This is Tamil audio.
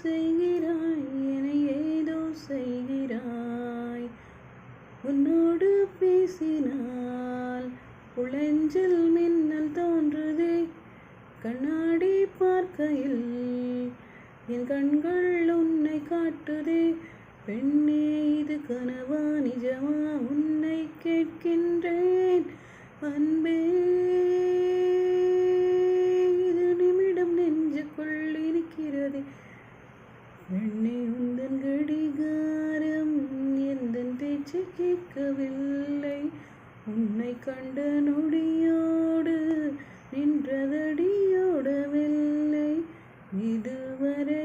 செய்கிறாய், என ஏதோ செய்கிறாய். உன்னோடு பேசினால் உளஞ்சில் மின்னல் தோன்றுதே, கண்ணாடி பார்க்கையில் என் கண்கள் உன்னை காட்டுதே. பெண்ணே, இது கனவா நிஜமா, உன்னை கேட்கின்றேன் அன்பே. இது நிமிடம் நெஞ்சுக்குள் இருக்கிறதே. பெண்ணே, உந்தன் கடிகாரம் எந்தன் பேச்சு கேட்கவில்லை. உன்னை கண்ட நொடியோடு நின்றதடியோடவில்லை. இதுவரை